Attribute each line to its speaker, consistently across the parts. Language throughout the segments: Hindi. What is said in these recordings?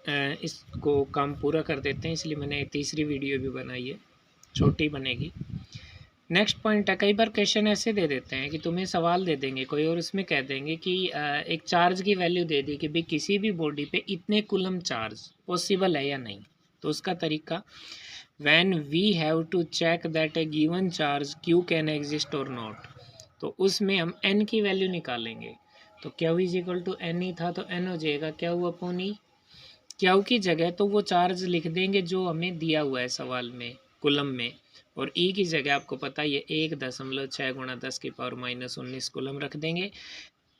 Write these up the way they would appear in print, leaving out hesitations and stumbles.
Speaker 1: इसको काम पूरा कर देते हैं, इसलिए मैंने तीसरी वीडियो भी बनाई है, छोटी बनेगी। नेक्स्ट पॉइंट है, कई बार क्वेश्चन ऐसे दे देते हैं कि तुम्हें सवाल दे देंगे कोई और उसमें कह देंगे कि एक चार्ज की वैल्यू दे दी कि भाई किसी भी बॉडी पे इतने कूलम चार्ज पॉसिबल है या नहीं। तो उसका तरीका, when we have to check that a given charge Q can exist और नॉट, तो उसमें हम n की वैल्यू निकालेंगे। तो Q is equal to N ही था, तो n हो जाएगा क्यू अपॉन ई। क्यू की जगह तो वो चार्ज लिख देंगे जो हमें दिया हुआ है सवाल में कुलम में, और ई की जगह आपको पता है 1.6 गुणा 10⁻⁻19 कुलम रख देंगे।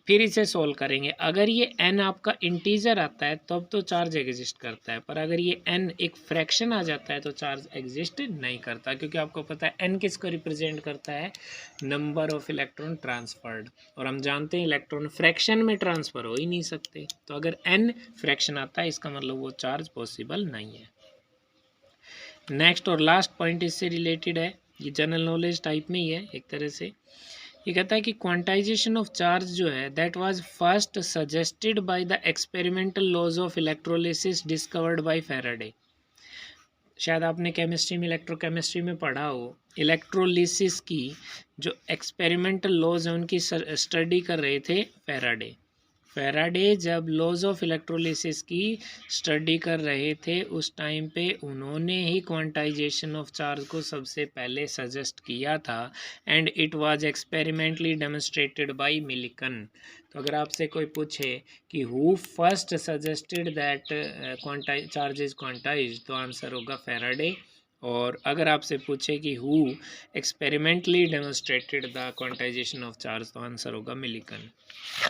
Speaker 1: फिर इसे सोल्व करेंगे। अगर ये n आपका इंटीजर आता है तब तो चार्ज एग्जिस्ट करता है, पर अगर ये n एक फ्रैक्शन आ जाता है तो चार्ज एग्जिस्ट नहीं करता, क्योंकि आपको पता है n किसको रिप्रेजेंट करता है, नंबर ऑफ इलेक्ट्रॉन ट्रांसफर्ड, और हम जानते हैं इलेक्ट्रॉन फ्रैक्शन में ट्रांसफ़र हो ही नहीं सकते। तो अगर n फ्रैक्शन आता है इसका मतलब वो चार्ज पॉसिबल नहीं है। नेक्स्ट और लास्ट पॉइंट इससे रिलेटेड है, ये जनरल नॉलेज टाइप में ही है एक तरह से। ये कहता है कि क्वांटाइजेशन ऑफ चार्ज जो है that was first suggested by the experimental laws of electrolysis discovered by Faraday. शायद आपने केमिस्ट्री में, इलेक्ट्रोकेमिस्ट्री में पढ़ा हो, इलेक्ट्रोलिसिस की जो एक्सपेरिमेंटल लॉज हैं उनकी स्टडी कर रहे थे फैराडे। फैराडे जब लॉज ऑफ इलेक्ट्रोलिसिस की स्टडी कर रहे थे उस टाइम पे उन्होंने ही क्वांटाइजेशन ऑफ चार्ज को सबसे पहले सजेस्ट किया था, and it was experimentally demonstrated by Milton. तो अगर आपसे कोई पूछे कि who first suggested that charge is quantize, तो आंसर होगा फैराडे। और अगर आपसे पूछे कि who experimentally demonstrated the quantization of charge, तो आंसर होगा मिल्टन।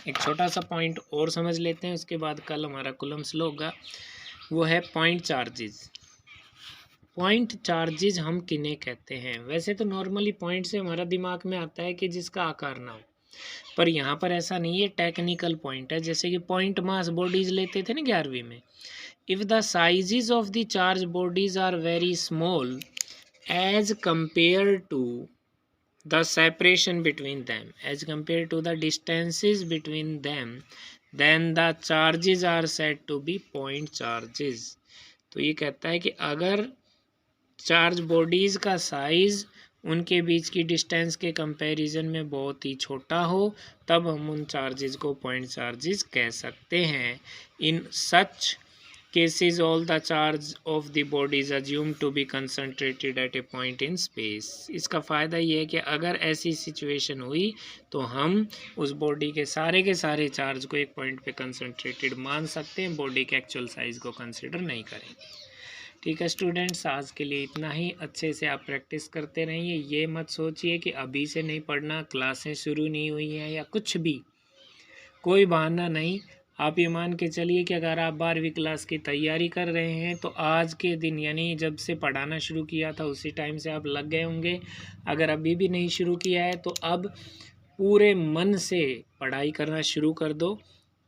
Speaker 1: एक छोटा सा पॉइंट और समझ लेते हैं, उसके बाद कल हमारा कुलम स्लो होगा, वो है पॉइंट चार्जेस। पॉइंट चार्जेस हम किन्हें कहते हैं? वैसे तो नॉर्मली पॉइंट से हमारा दिमाग में आता है कि जिसका आकार ना हो, पर यहाँ पर ऐसा नहीं है, टेक्निकल पॉइंट है। जैसे कि पॉइंट मास बॉडीज लेते थे ना 11वीं में, if the sizes of the charge bodies are very small as compare to the separation between them, as compared to the distances between them, then the charges are said to be point charges। तो ये कहता है कि अगर चार्ज बॉडीज का साइज उनके बीच की डिस्टेंस के कंपैरिजन में बहुत ही छोटा हो तब हम उन चार्जेस को पॉइंट चार्जेस कह सकते हैं। इन सच cases all the charge of the body is assumed to be concentrated at a point in space। इसका फ़ायदा ये है कि अगर ऐसी सिचुएशन हुई तो हम उस बॉडी के सारे चार्ज को एक पॉइंट पे कंसंट्रेटेड मान सकते हैं, बॉडी के एक्चुअल साइज को कंसिडर नहीं करेंगे। ठीक है स्टूडेंट्स, आज के लिए इतना ही। अच्छे से आप प्रैक्टिस करते रहिए। ये मत सोचिए कि अभी से नहीं पढ़ना, क्लासें शुरू नहीं हुई हैं या कुछ भी, कोई बहाना नहीं। आप ये मान के चलिए कि अगर आप 12वीं क्लास की तैयारी कर रहे हैं तो आज के दिन यानी जब से पढ़ाना शुरू किया था उसी टाइम से आप लग गए होंगे। अगर अभी भी नहीं शुरू किया है तो अब पूरे मन से पढ़ाई करना शुरू कर दो।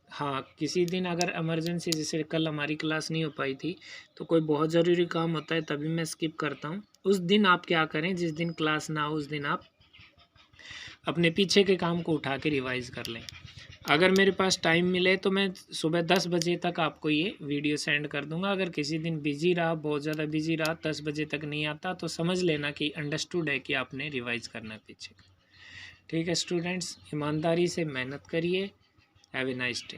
Speaker 1: हाँ, किसी दिन अगर इमरजेंसी, जैसे कल हमारी क्लास नहीं हो पाई थी तो कोई बहुत ज़रूरी काम होता है तभी मैं स्किप करता हूँ, उस दिन आप क्या करें, जिस दिन क्लास ना हो उस दिन आप अपने पीछे के काम को उठा के रिवाइज़ कर लें। अगर मेरे पास टाइम मिले तो मैं सुबह 10 बजे तक आपको ये वीडियो सेंड कर दूंगा। अगर किसी दिन बिजी रहा, बहुत ज़्यादा बिजी रहा, 10 बजे तक नहीं आता, तो समझ लेना कि अंडरस्टूड है कि आपने रिवाइज़ करना है पीछे। ठीक है स्टूडेंट्स, ईमानदारी से मेहनत करिए। Have a nice day.